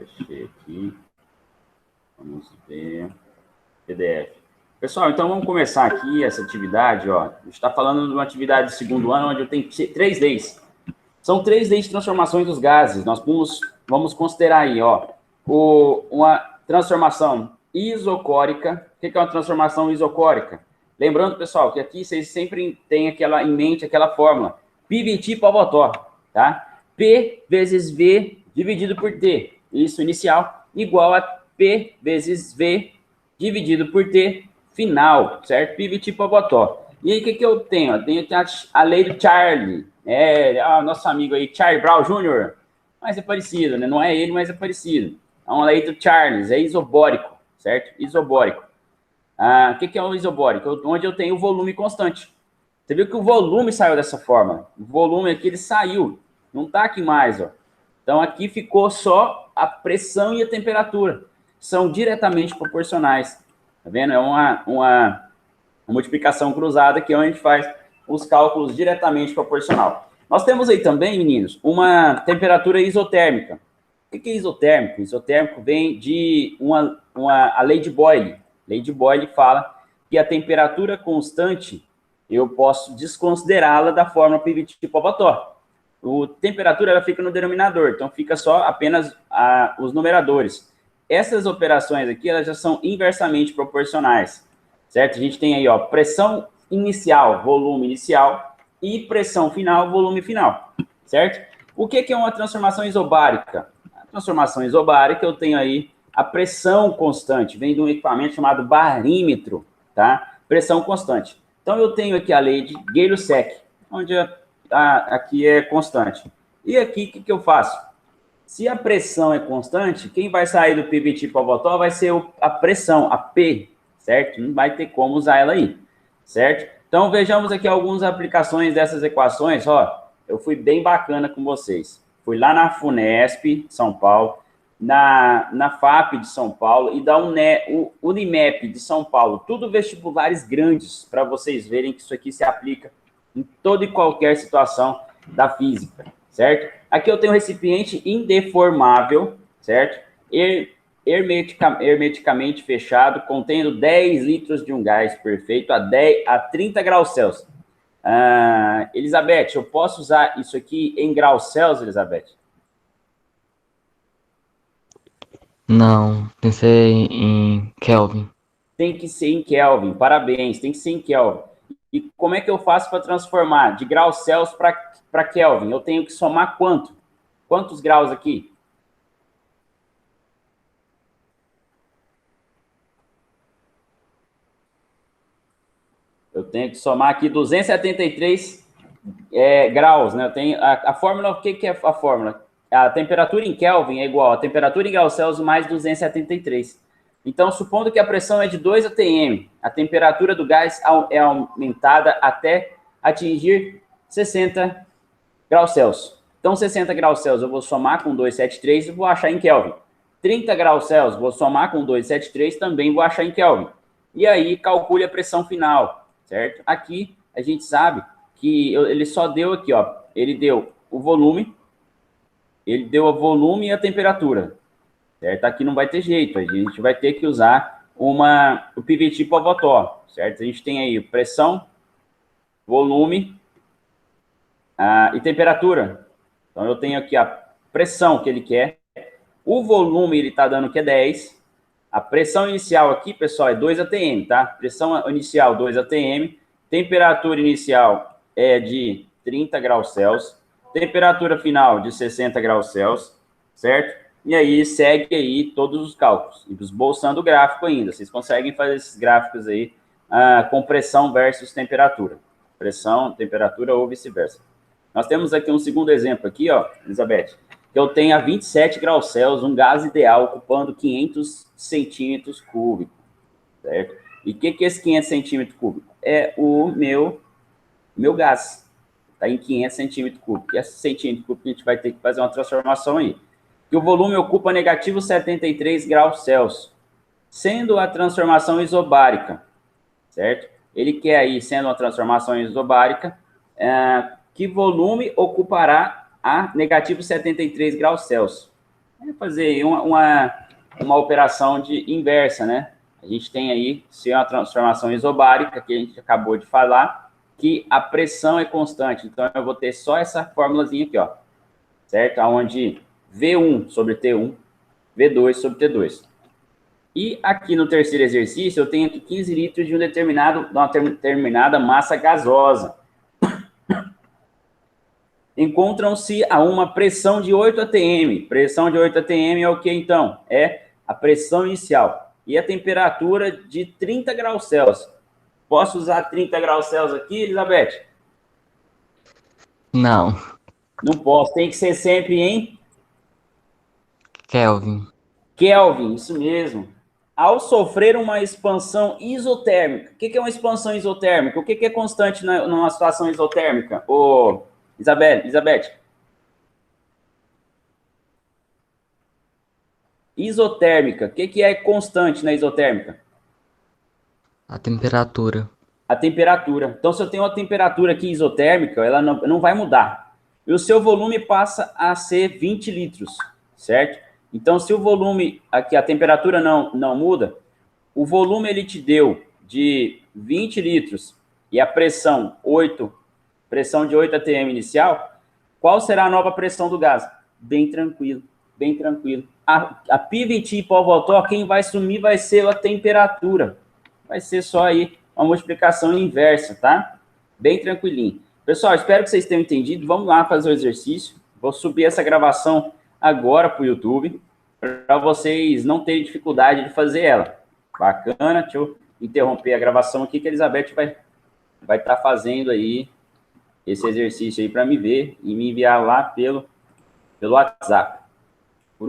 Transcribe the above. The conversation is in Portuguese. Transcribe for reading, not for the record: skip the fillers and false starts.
Fechei aqui. Vamos ver. PDF. Pessoal, então vamos começar aqui essa atividade, ó. A gente está falando de uma atividade de segundo ano, onde eu tenho 3 leis. São 3 leis de transformações dos gases. Nós vamos considerar aí, ó, uma transformação isocórica. O que é uma transformação isocórica? Lembrando, pessoal, que aqui vocês sempre têm em mente aquela fórmula. Piviti Pavotó, tá? P vezes V dividido por T. Isso inicial igual a P vezes V dividido por T final, certo? Piviti Pavotó. E aí, o que eu tenho? Eu tenho a lei do Charlie. Nosso amigo aí, Charlie Brown Jr. Mas é parecido, né? Não é ele, mas é parecido. É uma lei do Charles, é isobórico, certo? Isobórico. O que é um isobórico? Onde eu tenho o volume constante. Você viu que o volume saiu dessa forma. O volume aqui, ele saiu. Não está aqui mais, ó. Então, aqui ficou só a pressão e a temperatura. São diretamente proporcionais. Tá vendo? É uma multiplicação cruzada, que é onde a gente faz os cálculos diretamente proporcional. Nós temos aí também, meninos, uma temperatura isotérmica. O que é isotérmico? Isotérmico vem de a lei de Boyle. A lei de Boyle fala que a temperatura constante, eu posso desconsiderá-la da fórmula Piviti-Pavotó. A temperatura ela fica no denominador, então fica só apenas os numeradores. Essas operações aqui, elas já são inversamente proporcionais, certo? A gente tem aí, ó, pressão inicial, volume inicial, e pressão final, volume final, certo? O que é uma transformação isobárica? A transformação isobárica, eu tenho aí a pressão constante, vem de um equipamento chamado barímetro, tá? Pressão constante. Então, eu tenho aqui a lei de Gay-Lussac, onde aqui é constante. E aqui, o que eu faço? Se a pressão é constante, quem vai sair do Piviti-Pavotó vai ser a pressão, a P, certo? Não vai ter como usar ela aí, certo? Então, vejamos aqui algumas aplicações dessas equações. Ó, eu fui bem bacana com vocês. Fui lá na FUNESP, São Paulo, na FAP de São Paulo e da Unimep de São Paulo. Tudo vestibulares grandes, para vocês verem que isso aqui se aplica em toda e qualquer situação da física, certo? Aqui eu tenho um recipiente indeformável, certo? Hermeticamente fechado, contendo 10 litros de um gás perfeito a 30 graus Celsius. Elizabeth, eu posso usar isso aqui em graus Celsius, Elizabeth? Não, tem que ser em Kelvin. Tem que ser em Kelvin, parabéns, tem que ser em Kelvin. E como é que eu faço para transformar de graus Celsius para Kelvin? Eu tenho que somar quanto? Quantos graus aqui? Eu tenho que somar aqui 273 graus, né? Eu tenho a fórmula, o que é a fórmula? A temperatura em Kelvin é igual a temperatura em graus Celsius mais 273. Então, supondo que a pressão é de 2 atm, a temperatura do gás é aumentada até atingir 60 graus Celsius. Então, 60 graus Celsius eu vou somar com 273 e vou achar em Kelvin. 30 graus Celsius vou somar com 273 também vou achar em Kelvin. E aí, calcule a pressão final, certo? Aqui, a gente sabe que ele só deu aqui, ó, ele deu o volume, ele deu o volume e a temperatura, certo? Aqui não vai ter jeito, a gente vai ter que usar o Piviti-Pavotó, certo? A gente tem aí pressão, volume e temperatura. Então, eu tenho aqui a pressão que ele quer, o volume ele está dando que é 10, a pressão inicial aqui, pessoal, é 2 atm, tá? Pressão inicial 2 atm, temperatura inicial é de 30 graus Celsius, temperatura final de 60 graus Celsius, certo? E aí segue aí todos os cálculos, e esboçando o gráfico ainda. Vocês conseguem fazer esses gráficos aí com pressão versus temperatura. Pressão, temperatura ou vice-versa. Nós temos aqui um segundo exemplo aqui, ó, Elizabeth, que eu tenho a 27 graus Celsius, um gás ideal ocupando 500 centímetros cúbicos, certo? E o que é esse 500 centímetros cúbicos? É o meu gás. Está em 500 centímetros cúbicos. E esse centímetro cúbico a gente vai ter que fazer uma transformação aí. Que o volume ocupa negativo 73 graus Celsius, sendo a transformação isobárica, certo? Ele quer aí, sendo uma transformação isobárica, que volume ocupará a negativo 73 graus Celsius? É fazer aí uma operação de inversa, né? A gente tem aí, se é uma transformação isobárica, que a gente acabou de falar, que a pressão é constante. Então, eu vou ter só essa formulazinha aqui, ó, certo? Onde V1 sobre T1, V2 sobre T2. E aqui no terceiro exercício, eu tenho aqui 15 litros de uma determinada massa gasosa. Encontram-se a uma pressão de 8 atm. Pressão de 8 atm é o que, então? É a pressão inicial. E a temperatura de 30 graus Celsius. Posso usar 30 graus Celsius aqui, Elizabeth? Não. Não posso. Tem que ser sempre em Kelvin. Kelvin, isso mesmo. Ao sofrer uma expansão isotérmica. O que é uma expansão isotérmica? O que é constante numa situação isotérmica? Ô, Elizabeth. Isotérmica. O que é constante na isotérmica? A temperatura. A temperatura. Então, se eu tenho uma temperatura aqui isotérmica, ela não vai mudar. E o seu volume passa a ser 20 litros, certo? Então, se o volume, aqui a temperatura não muda, o volume ele te deu de 20 litros e a pressão de 8 atm inicial, qual será a nova pressão do gás? Bem tranquilo, bem tranquilo. A pivot hipovoltó, quem vai sumir vai ser a temperatura. Vai ser só aí uma multiplicação inversa, tá? Bem tranquilinho. Pessoal, espero que vocês tenham entendido. Vamos lá fazer o exercício. Vou subir essa gravação agora para o YouTube, para vocês não terem dificuldade de fazer ela. Bacana? Deixa eu interromper a gravação aqui, que a Elizabeth vai estar fazendo aí esse exercício aí para me ver e me enviar lá pelo WhatsApp.